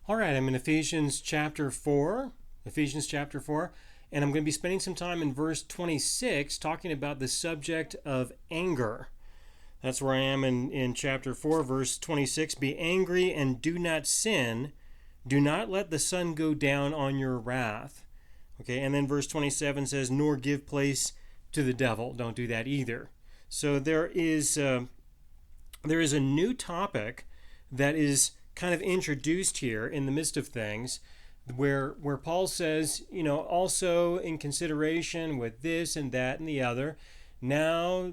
All right, I'm in Ephesians chapter 4, and I'm going to be spending some time in verse 26 talking about the subject of anger. That's where I am in chapter 4, verse 26. Be angry and do not sin. Do not let the sun go down on your wrath. Okay, and then verse 27 says, nor give place to the devil. Don't do that either. So there is a new topic that is kind of introduced here in the midst of things where Paul says, also in consideration with this and that and the other, now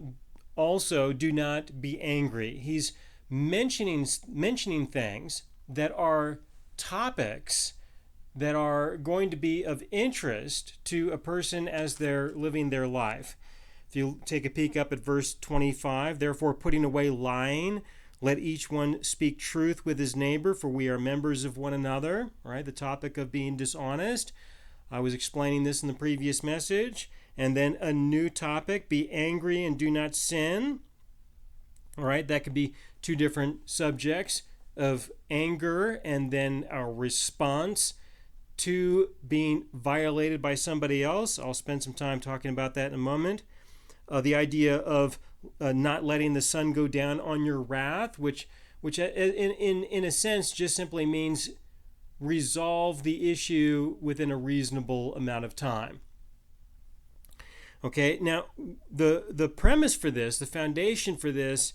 also do not be angry. He's mentioning things that are topics that are going to be of interest to a person as they're living their life. If you take a peek up at verse 25, therefore putting away lying, let each one speak truth with his neighbor, for we are members of one another. All right, the topic of being dishonest. I was explaining this in the previous message. And then a new topic, be angry and do not sin. All right, that could be two different subjects of anger and then our response to being violated by somebody else. I'll spend some time talking about that in a moment. The idea of not letting the sun go down on your wrath, which in a sense just simply means resolve the issue within a reasonable amount of time. Okay, now the premise for this, the foundation for this,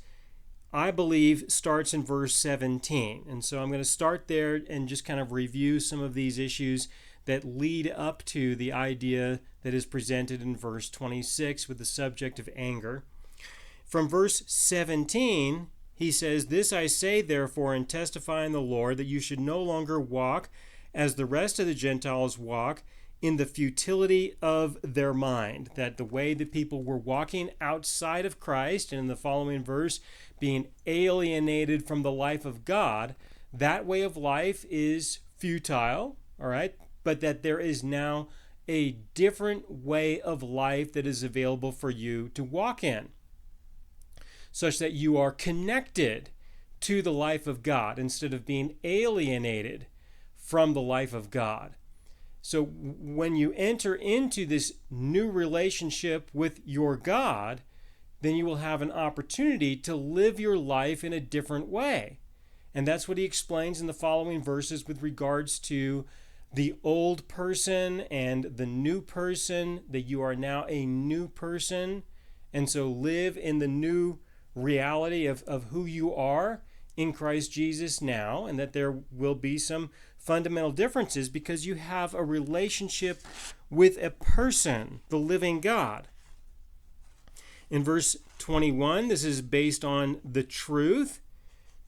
I believe starts in verse 17. And so I'm going to start there and just kind of review some of these issues that lead up to the idea that is presented in verse 26 with the subject of anger. From verse 17, he says, this I say therefore and testify in the Lord, that you should no longer walk as the rest of the Gentiles walk, in the futility of their mind. That the way that people were walking outside of Christ, and in the following verse, being alienated from the life of God, that way of life is futile, all right? But that there is now a different way of life that is available for you to walk in, such that you are connected to the life of God instead of being alienated from the life of God. So when you enter into this new relationship with your God, then you will have an opportunity to live your life in a different way. And that's what he explains in the following verses with regards to the old person and the new person, that you are now a new person. And so live in the new reality of who you are in Christ Jesus now, and that there will be some fundamental differences because you have a relationship with a person, the living God. In verse 21, this is based on the truth.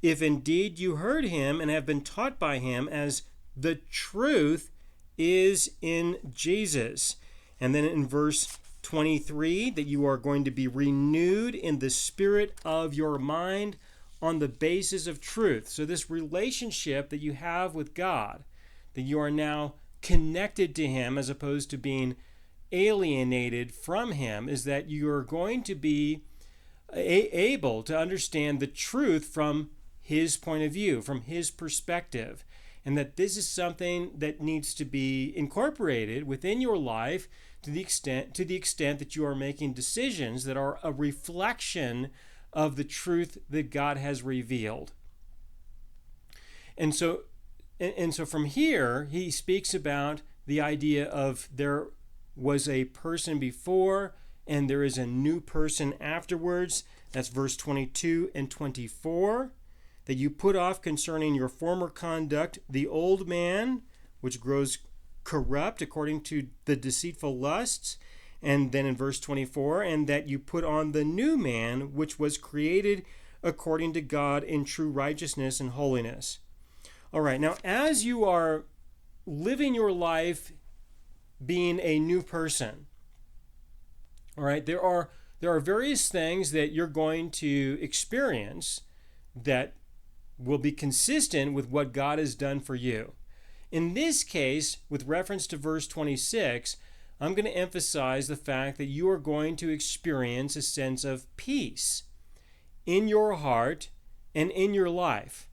If indeed you heard him and have been taught by him, as the truth is in Jesus. And then in verse 23, that you are going to be renewed in the spirit of your mind on the basis of truth. So this relationship that you have with God, that you are now connected to him as opposed to being alienated from him, is that you are going to be able to understand the truth from his point of view, from his perspective, and that this is something that needs to be incorporated within your life to the extent that you are making decisions that are a reflection of the truth that God has revealed. And so from here, he speaks about the idea of there was a person before and there is a new person afterwards. That's verse 22 and 24. That you put off concerning your former conduct the old man, which grows corrupt according to the deceitful lusts. And then in verse 24, and that you put on the new man, which was created according to God in true righteousness and holiness. All right, now as you are living your life being a new person, all right, there are various things that you're going to experience that will be consistent with what God has done for you. In this case, with reference to verse 26, I'm going to emphasize the fact that you are going to experience a sense of peace in your heart and in your life.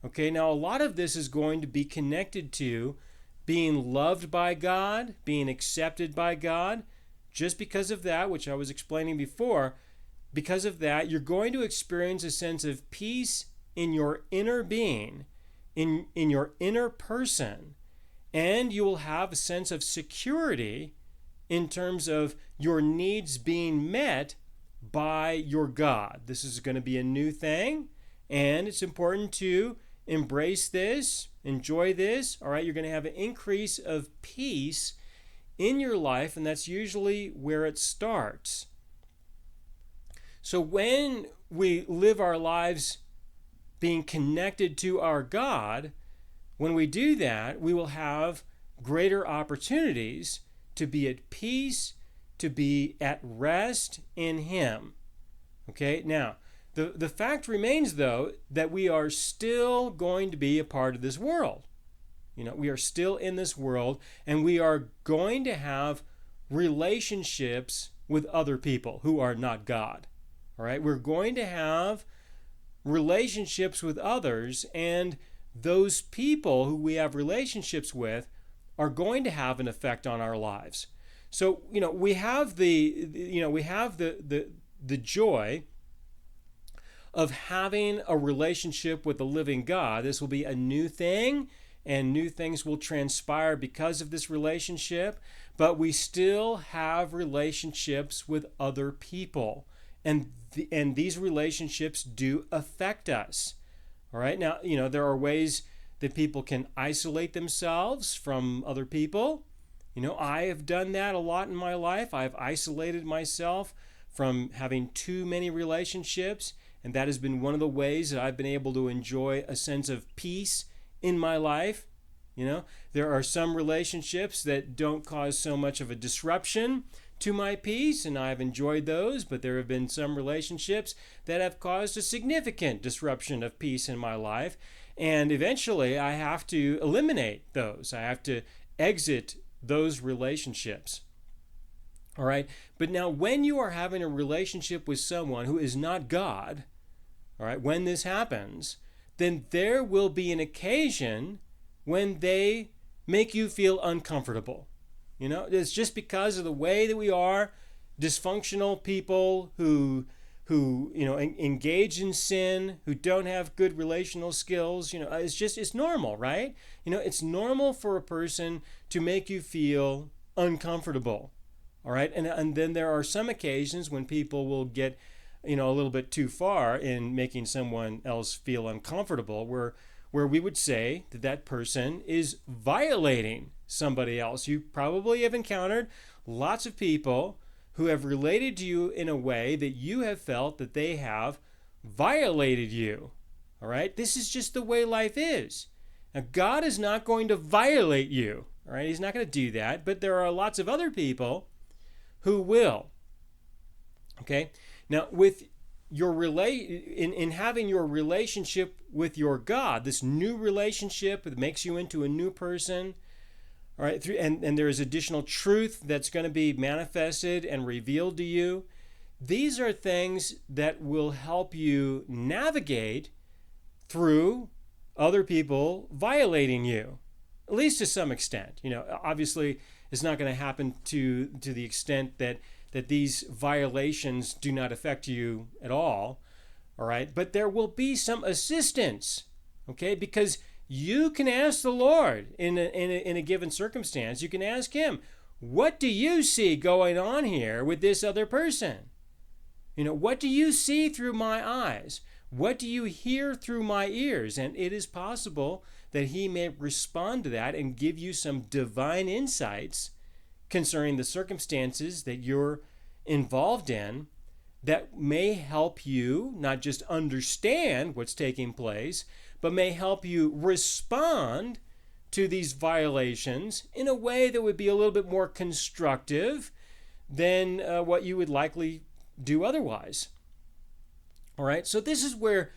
Okay, now a lot of this is going to be connected to being loved by God, being accepted by God. Just because of that, which I was explaining before, because of that, you're going to experience a sense of peace in your inner being, in your inner person, and you will have a sense of security in terms of your needs being met by your God. This is going to be a new thing, and it's important to embrace this, enjoy this. All right, you're going to have an increase of peace in your life, and that's usually where it starts. So when we live our lives being connected to our God, when we do that, we will have greater opportunities to be at peace, to be at rest in Him. Okay, now, the fact remains, though, that we are still going to be a part of this world. We are still in this world, and we are going to have relationships with other people who are not God. All right, we're going to have relationships with others, and those people who we have relationships with are going to have an effect on our lives. So, we have the joy of having a relationship with the living God. This will be a new thing, and new things will transpire because of this relationship, but we still have relationships with other people, and these relationships do affect us. All right, now, there are ways that people can isolate themselves from other people. I have done that a lot in my life. I've isolated myself from having too many relationships, and that has been one of the ways that I've been able to enjoy a sense of peace in my life. There are some relationships that don't cause so much of a disruption to my peace, and I've enjoyed those, but there have been some relationships that have caused a significant disruption of peace in my life, and eventually I have to eliminate those. I have to exit those relationships. All right, but now when you are having a relationship with someone who is not God, all right, when this happens, then there will be an occasion when they make you feel uncomfortable. It's just because of the way that we are, dysfunctional people who engage in sin, who don't have good relational skills. It's normal, right? It's normal for a person to make you feel uncomfortable. All right, and then there are some occasions when people will get a little bit too far in making someone else feel uncomfortable, where we would say that person is violating somebody else. You probably have encountered lots of people who have related to you in a way that you have felt that they have violated you. All right, this is just the way life is. Now, God is not going to violate you. All right, He's not going to do that, but there are lots of other people who will. Okay, now with in having your relationship with your God, this new relationship that makes you into a new person, all right, and there is additional truth that's going to be manifested and revealed to you. These are things that will help you navigate through other people violating you, at least to some extent. Obviously, it's not going to happen to the extent that these violations do not affect you at all right? But there will be some assistance, okay? Because you can ask the Lord in a given circumstance. You can ask Him, what do you see going on here with this other person? What do you see through my eyes? What do you hear through my ears? And it is possible that He may respond to that and give you some divine insights concerning the circumstances that you're involved in that may help you not just understand what's taking place, but may help you respond to these violations in a way that would be a little bit more constructive than what you would likely do otherwise. All right, so this is where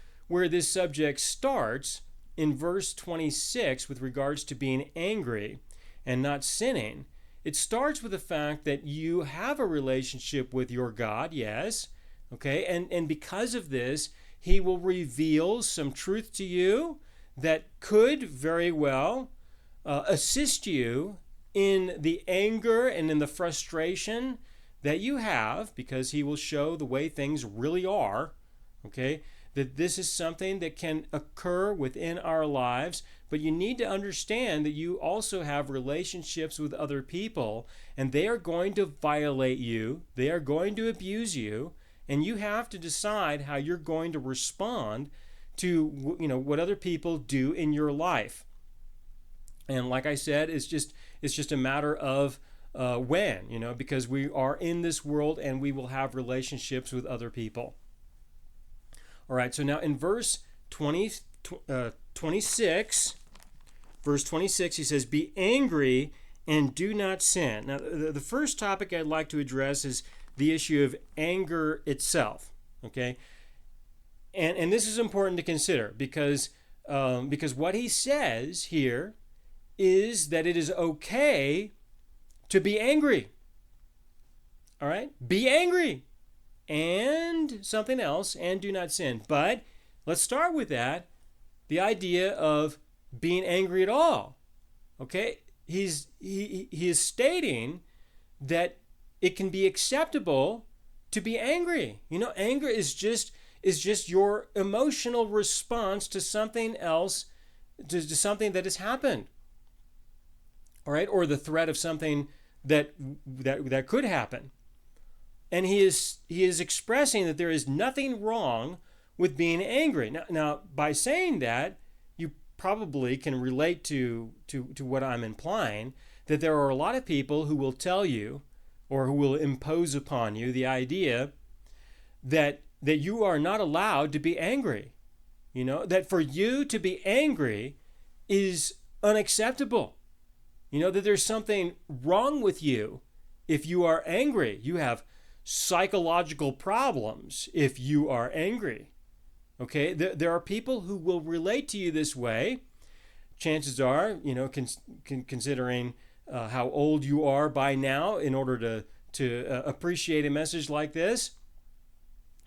this subject starts in verse 26 with regards to being angry and not sinning. It starts with the fact that you have a relationship with your God, yes, okay, and because of this, He will reveal some truth to you that could very well assist you in the anger and in the frustration that you have, because he will show the way things really are, okay? That this is something that can occur within our lives, but you need to understand that you also have relationships with other people, and they are going to violate you, they are going to abuse you, and you have to decide how you're going to respond to what other people do in your life. And like I said, it's just a matter of when, because we are in this world and we will have relationships with other people. All right, so now in verse 26, he says, "Be angry and do not sin." Now, the first topic I'd like to address is the issue of anger itself, okay? And this is important to consider because what he says here is that it is okay to be angry. All right? Be angry. And something else, and do not sin. But let's start with that, the idea of being angry at all. Okay? He is stating that it can be acceptable to be angry. Anger is just your emotional response to something else, to something that has happened. All right? Or the threat of something that could happen. And he is expressing that there is nothing wrong with being angry. Now, by saying that, you probably can relate to what I'm implying, that there are a lot of people who will tell you, or who will impose upon you, the idea that you are not allowed to be angry. That for you to be angry is unacceptable. That there's something wrong with you if you are angry. You have psychological problems if you are angry. Okay, there are people who will relate to you this way. Chances are, considering how old you are by now, in order to appreciate a message like this,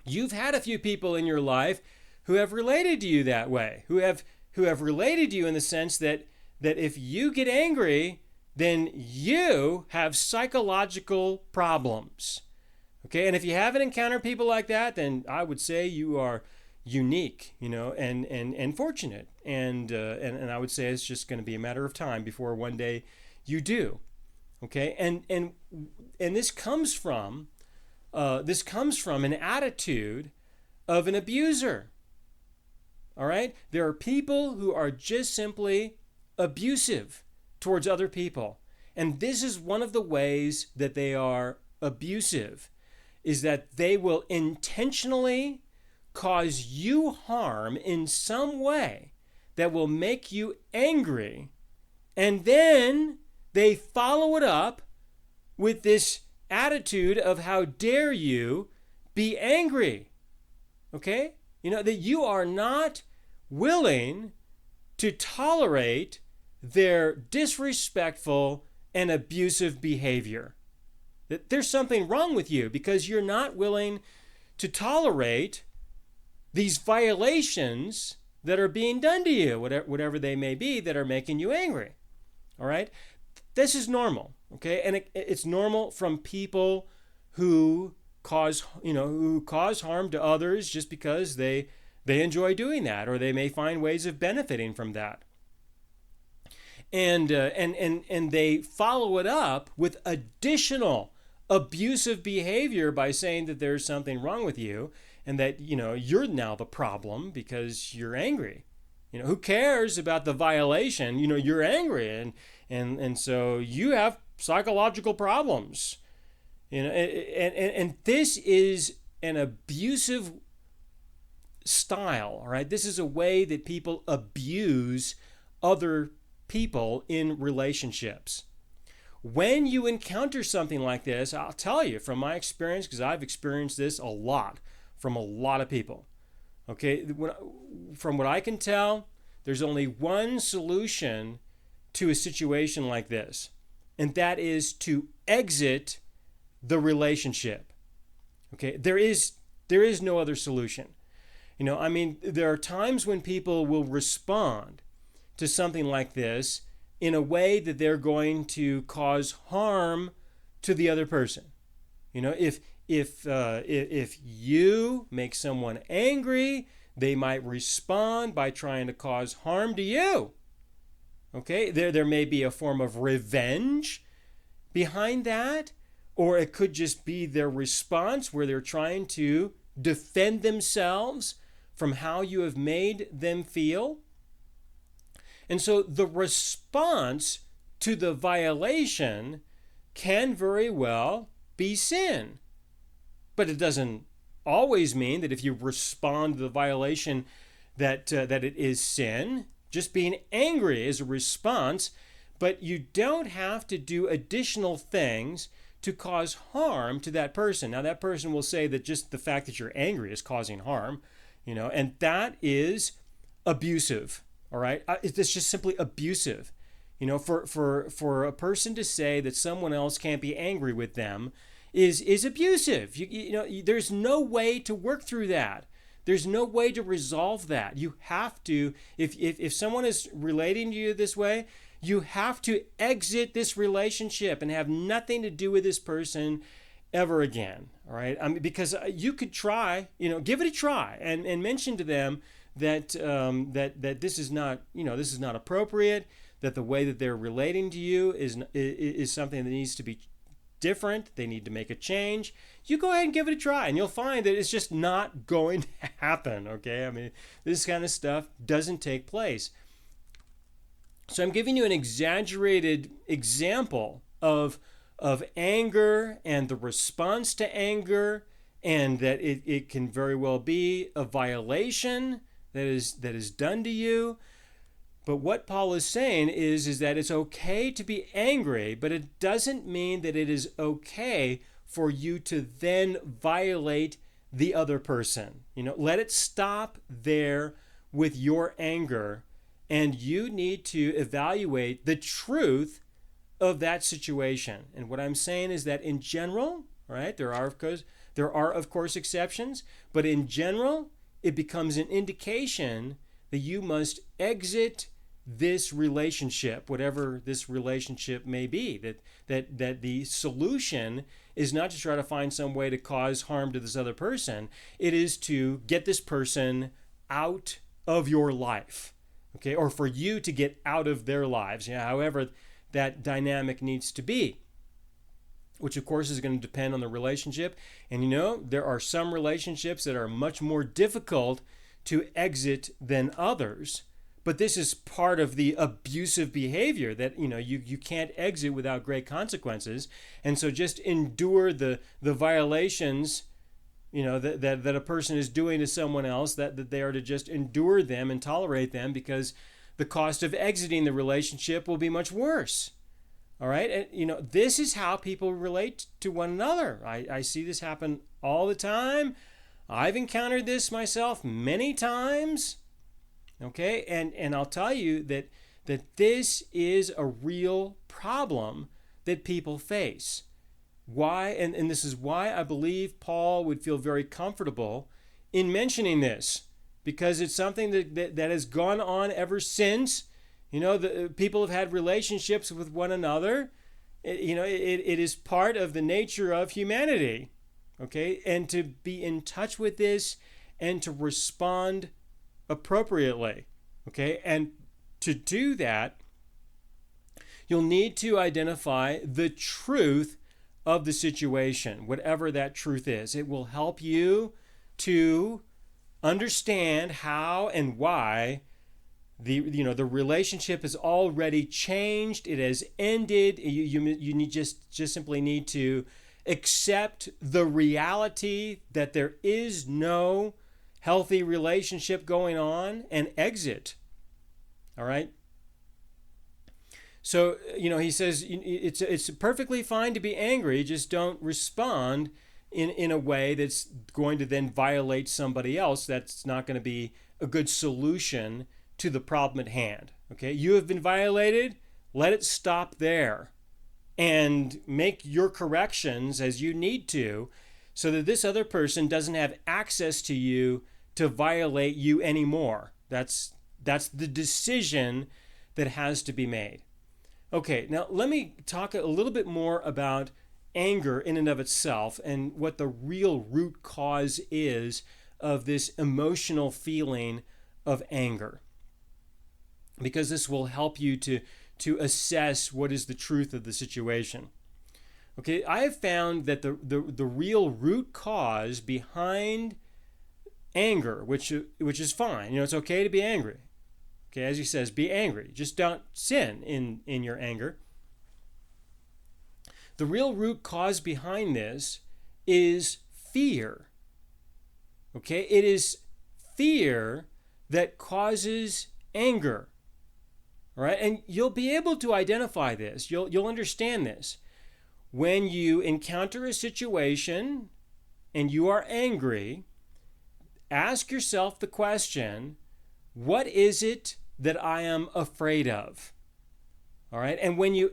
you've had a few people in your life who have related to you that way, who have related to you in the sense that if you get angry, then you have psychological problems. Okay, and if you haven't encountered people like that, then I would say you are unique, and fortunate, and I would say it's just going to be a matter of time before one day you do. Okay, and this comes from an attitude of an abuser. All right, there are people who are just simply abusive towards other people, and this is one of the ways that they are abusive, is that they will intentionally cause you harm in some way that will make you angry, and then they follow it up with this attitude of how dare you be angry. Okay? That you are not willing to tolerate their disrespectful and abusive behavior. That there's something wrong with you because you're not willing to tolerate these violations that are being done to you, whatever they may be, that are making you angry. All right? This is normal, okay? And it's normal from people who cause harm to others just because they enjoy doing that, or they may find ways of benefiting from that. And they follow it up with additional abusive behavior by saying that there's something wrong with you, and that you're now the problem because you're angry. Who cares about the violation? You're angry, and so you have psychological problems. And this is an abusive style. All right, this is a way that people abuse other people in relationships. When you encounter something like this, I'll tell you from my experience, because I've experienced this a lot from a lot of people. Okay, from what I can tell, there's only one solution to a situation like this, and that is to exit the relationship. Okay, there is no other solution. I mean, there are times when people will respond to something like this in a way that they're going to cause harm to the other person. If you make someone angry, they might respond by trying to cause harm to you. Okay, there may be a form of revenge behind that, or it could just be their response where they're trying to defend themselves from how you have made them feel. And so the response to the violation can very well be sin. But it doesn't always mean that if you respond to the violation that it is sin. Just being angry is a response, but you don't have to do additional things to cause harm to that person. Now, that person will say that just the fact that you're angry is causing harm, and that is abusive. All right, it's just simply abusive. For a person to say that someone else can't be angry with them is abusive. There's no way to work through that. There's no way to resolve that. You have to, if someone is relating to you this way, you have to exit this relationship and have nothing to do with this person ever again. All right, because you could try, give it a try and mention to them that that this is not, this is not appropriate. That the way that they're relating to you is something that needs to be different. They need to make a change. You go ahead and give it a try, and you'll find that it's just not going to happen. Okay, I mean, this kind of stuff doesn't take place. So I'm giving you an exaggerated example of anger and the response to anger, and that it can very well be a violation that is done to you. But what Paul is saying is that it's okay to be angry, but it doesn't mean that it is okay for you to then violate the other person. Let it stop there with your anger, and you need to evaluate the truth of that situation. And what I'm saying is that in general, right, there are of course exceptions, but in general, it becomes an indication that you must exit this relationship, whatever this relationship may be, that the solution is not to try to find some way to cause harm to this other person. It is to get this person out of your life, okay, or for you to get out of their lives, however that dynamic needs to be, which of course is going to depend on the relationship. And there are some relationships that are much more difficult to exit than others. But this is part of the abusive behavior that you can't exit without great consequences. And so just endure the violations that a person is doing to someone else, that they are to just endure them and tolerate them, because the cost of exiting the relationship will be much worse. All right, and this is how people relate to one another. I see this happen all the time. I've encountered this myself many times. Okay, and I'll tell you that this is a real problem that people face. Why? And this is why I believe Paul would feel very comfortable in mentioning this, because it's something that has gone on ever since. The people have had relationships with one another. It is part of the nature of humanity. Okay, and to be in touch with this and to respond appropriately. Okay, and to do that, you'll need to identify the truth of the situation, whatever that truth is. It will help you to understand how and why the relationship has already changed. It has ended. You need just simply need to accept the reality that there is no healthy relationship going on and exit. All right. So, he says it's perfectly fine to be angry, just don't respond in a way that's going to then violate somebody else. That's not going to be a good solution to the problem at hand. Okay, you have been violated, let it stop there and make your corrections as you need to, so that this other person doesn't have access to you to violate you anymore. That's the decision that has to be made. Okay, now let me talk a little bit more about anger in and of itself and what the real root cause is of this emotional feeling of anger, because this will help you to assess what is the truth of the situation. Okay, I have found that the real root cause behind anger, which is fine. It's okay to be angry. Okay, as he says, be angry. Just don't sin in your anger. The real root cause behind this is fear. Okay, it is fear that causes anger. All right, and you'll be able to identify this. You'll understand this. When you encounter a situation and you are angry, ask yourself the question, what is it that I am afraid of? All right, and when you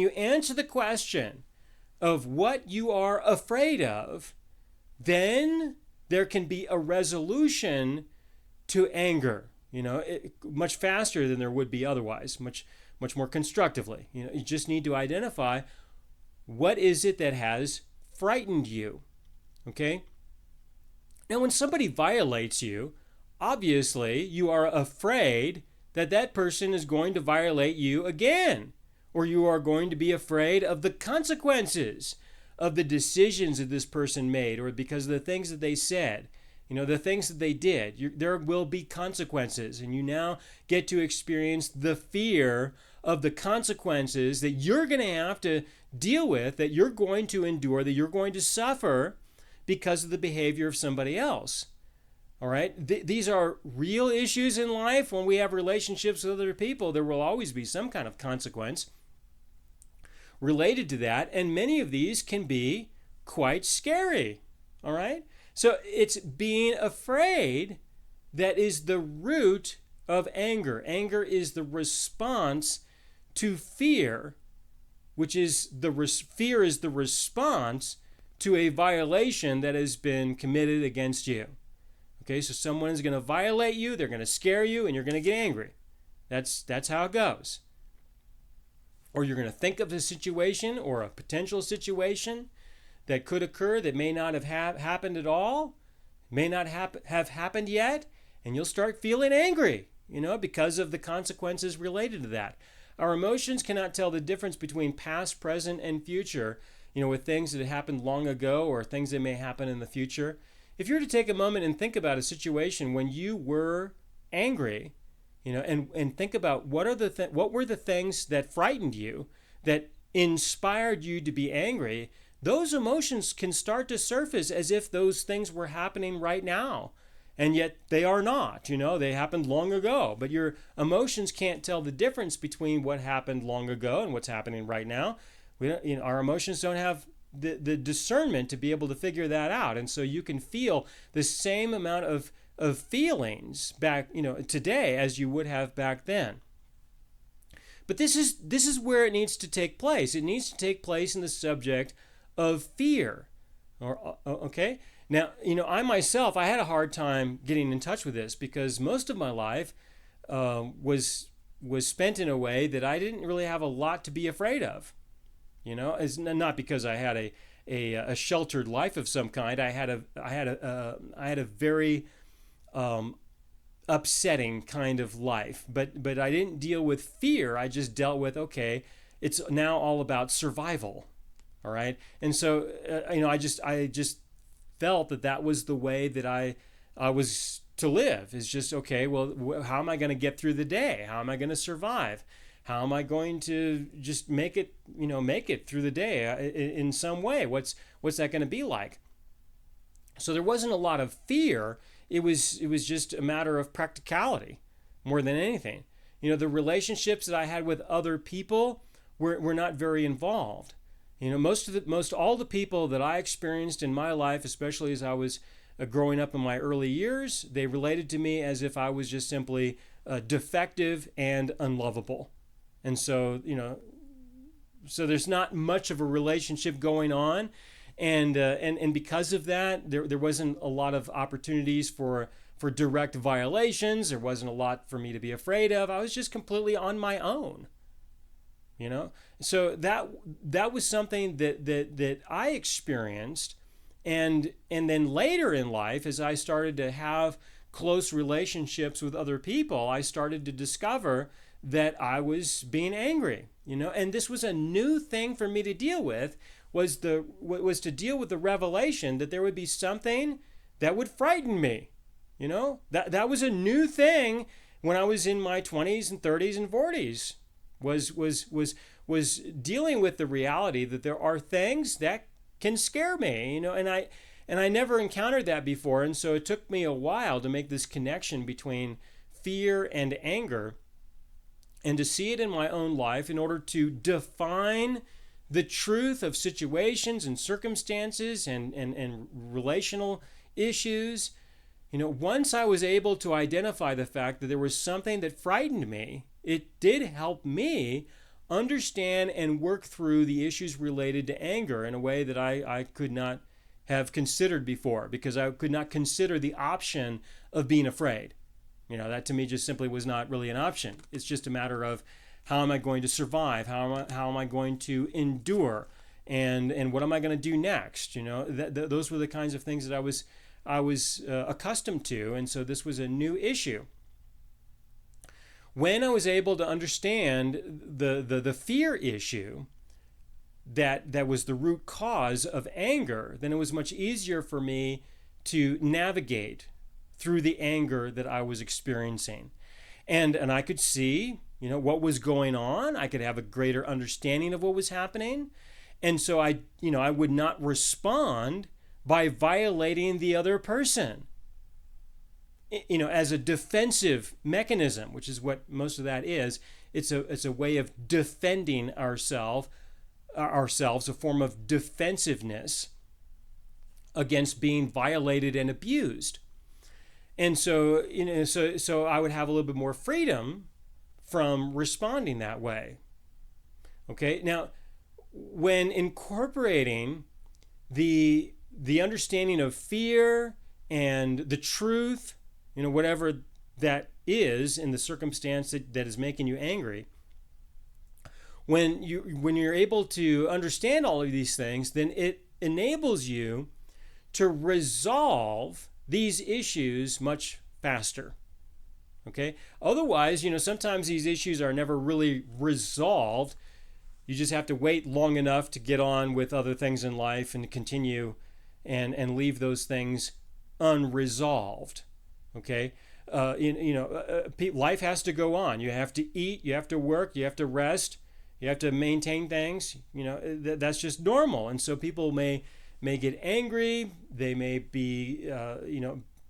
answer the question of what you are afraid of, then there can be a resolution to anger, much faster than there would be otherwise, much more constructively. You just need to identify what is it that has frightened you, okay? Now, when somebody violates you, obviously you are afraid that that person is going to violate you again, or you are going to be afraid of the consequences of the decisions that this person made, or because of the things that they said, the things that they did. There will be consequences, and you now get to experience the fear of the consequences that you're going to have to deal with, that you're going to endure, that you're going to suffer because of the behavior of somebody else. All right? These are real issues in life. When we have relationships with other people, there will always be some kind of consequence related to that, and many of these can be quite scary. All right? So it's being afraid that is the root of anger. Anger is the response to fear, which is fear is the response to a violation that has been committed against you. Okay, so someone is going to violate you, they're going to scare you, and you're going to get angry. That's how it goes. Or you're going to think of a situation or a potential situation that could occur that may not have happened at all, may not have happened yet, and you'll start feeling angry, because of the consequences related to that. Our emotions cannot tell the difference between past, present, and future, with things that happened long ago or things that may happen in the future. If you were to take a moment and think about a situation when you were angry, and think about what were the things that frightened you, that inspired you to be angry, those emotions can start to surface as if those things were happening right now. And yet they are not, they happened long ago. But your emotions can't tell the difference between what happened long ago and what's happening right now. Our emotions don't have the discernment to be able to figure that out. And so you can feel the same amount of feelings back, today as you would have back then. But this is where it needs to take place. It needs to take place in the subject of fear. Okay? Now, I myself, I had a hard time getting in touch with this because most of my life was spent in a way that I didn't really have a lot to be afraid of. It's not because I had a sheltered life of some kind. I had a very upsetting kind of life, but I didn't deal with fear. I just dealt with, okay, it's now all about survival. All right, and so I just felt that was the way that I was to live. Is just, okay, well, how am I going to get through the day? How am I going to survive? How am I going to just make it through the day in some way? What's that going to be like? So there wasn't a lot of fear. It was just a matter of practicality more than anything. The relationships that I had with other people were not very involved. Most all the people that I experienced in my life, especially as I was growing up in my early years, they related to me as if I was just simply defective and unlovable. And so, so there's not much of a relationship going on. And because of that, there wasn't a lot of opportunities for for direct violations. There wasn't a lot for me to be afraid of. I was just completely on my own. So that was something that I experienced, and then later in life, as I started to have close relationships with other people, I started to discover that I was being angry. And this was a new thing for me to deal with, was to deal with the revelation that there would be something that would frighten me. That was a new thing when I was in my 20s and 30s and 40s. Was dealing with the reality that there are things that can scare me, and I never encountered that before, and so it took me a while to make this connection between fear and anger, and to see it in my own life in order to define the truth of situations and circumstances and relational issues. Once I was able to identify the fact that there was something that frightened me, it did help me understand and work through the issues related to anger in a way that I could not have considered before, because I could not consider the option of being afraid. That to me just simply was not really an option. It's just a matter of, how am I going to survive? How am I going to endure? And what am I going to do next? Those were the kinds of things that I was accustomed to, and so this was a new issue. When I was able to understand the fear issue, that was the root cause of anger, then it was much easier for me to navigate through the anger that I was experiencing. And I could see, what was going on. I could have a greater understanding of what was happening. And so I would not respond by violating the other person, as a defensive mechanism, which is what most of that is. It's a way of defending ourselves, a form of defensiveness against being violated and abused. And so, so I would have a little bit more freedom from responding that way. Okay, now, when incorporating the understanding of fear and the truth, whatever that is in the circumstance that is making you angry, when you're able to understand all of these things, then it enables you to resolve these issues much faster. Okay? Otherwise, sometimes these issues are never really resolved. You just have to wait long enough to get on with other things in life and continue and leave those things unresolved. Okay? Life has to go on. You have to eat, you have to work, you have to rest, you have to maintain things. That's just normal. And so people may get angry. They may be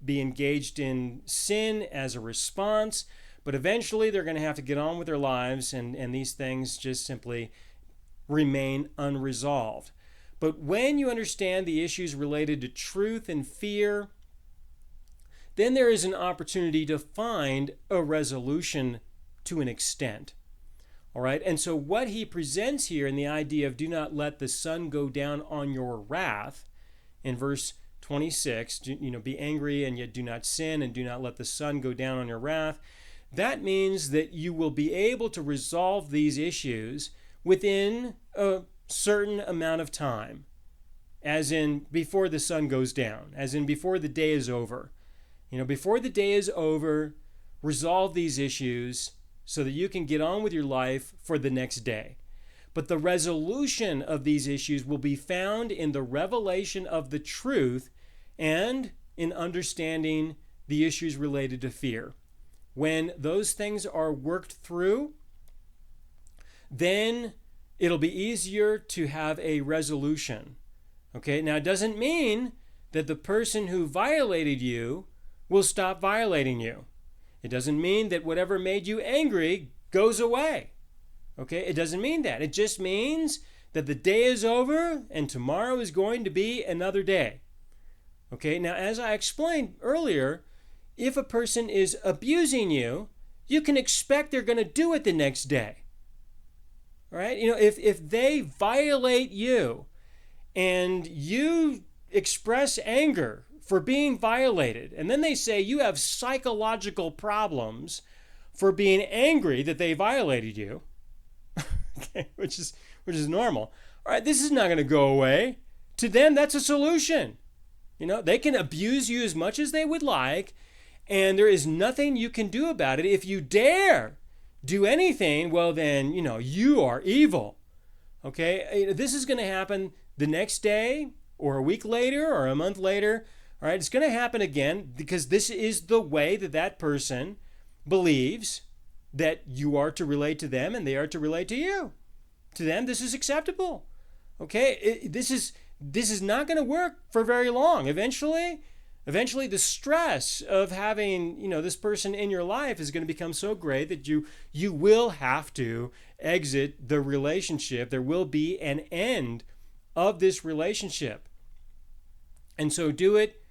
engaged in sin as a response, but eventually they're going to have to get on with their lives, and these things just simply remain unresolved. But when you understand the issues related to truth and fear, then there is an opportunity to find a resolution to an extent. All right, and so what he presents here in the idea of do not let the sun go down on your wrath, in verse 26, be angry and yet do not sin, and do not let the sun go down on your wrath. That means that you will be able to resolve these issues within a certain amount of time, as in before the sun goes down, as in before the day is over. Before the day is over, resolve these issues so that you can get on with your life for the next day. But the resolution of these issues will be found in the revelation of the truth and in understanding the issues related to fear. When those things are worked through, then it'll be easier to have a resolution. Okay, now it doesn't mean that the person who violated you will stop violating you. It doesn't mean that whatever made you angry goes away. Okay, it doesn't mean that. It just means that the day is over and tomorrow is going to be another day. Okay, now as I explained earlier, if a person is abusing you, you can expect they're going to do it the next day. All right, if they violate you and you express anger for being violated. And then they say you have psychological problems for being angry that they violated you. Okay, which is normal. All right, this is not going to go away. To them, that's a solution. They can abuse you as much as they would like, and there is nothing you can do about it. If you dare do anything, well then, you are evil. Okay, this is going to happen the next day or a week later or a month later. All right, it's going to happen again because this is the way that person believes that you are to relate to them and they are to relate to you. To them, this is acceptable. Okay, this is not going to work for very long. Eventually, the stress of having this person in your life is going to become so great that you will have to exit the relationship. There will be an end of this relationship, and so do it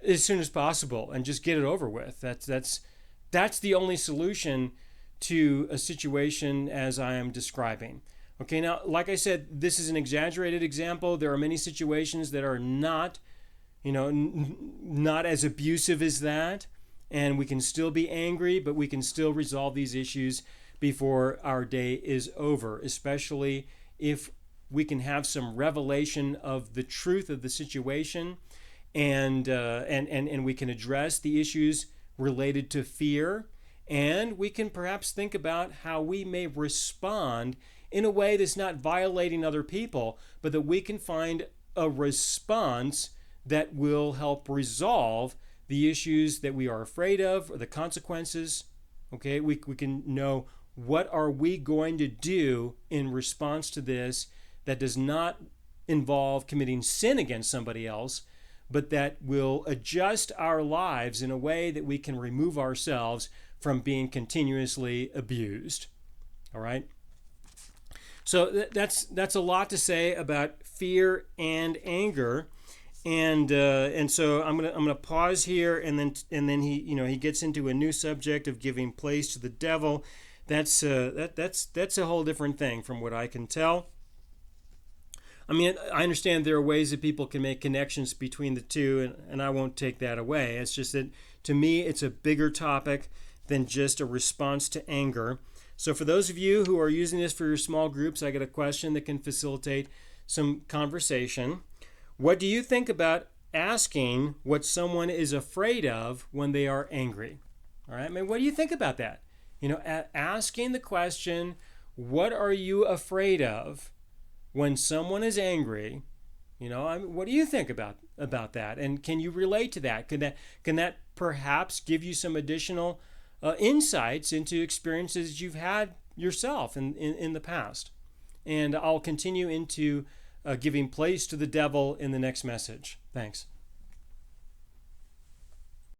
as soon as possible and just get it over with. That's the only solution to a situation as I am describing. Okay, now, like I said, this is an exaggerated example. There are many situations that are not, not as abusive as that, and we can still be angry, but we can still resolve these issues before our day is over, especially if we can have some revelation of the truth of the situation, and we can address the issues related to fear, and we can perhaps think about how we may respond in a way that's not violating other people, but that we can find a response that will help resolve the issues that we are afraid of or the consequences. Okay, we can know what are we going to do in response to this that does not involve committing sin against somebody else, but that will adjust our lives in a way that we can remove ourselves from being continuously abused. All right? So that's a lot to say about fear and anger, and so I'm gonna pause here, and then he gets into a new subject of giving place to the devil. That's a whole different thing from what I can tell. I mean, I understand there are ways that people can make connections between the two, and I won't take that away. It's just that to me, it's a bigger topic than just a response to anger. So for those of you who are using this for your small groups, I got a question that can facilitate some conversation. What do you think about asking what someone is afraid of when they are angry? All right, I mean, what do you think about that? Asking the question, what are you afraid of when someone is angry? What do you think about that? And can you relate to that? Can that perhaps give you some additional insights into experiences you've had yourself in the past? And I'll continue into giving place to the devil in the next message. Thanks.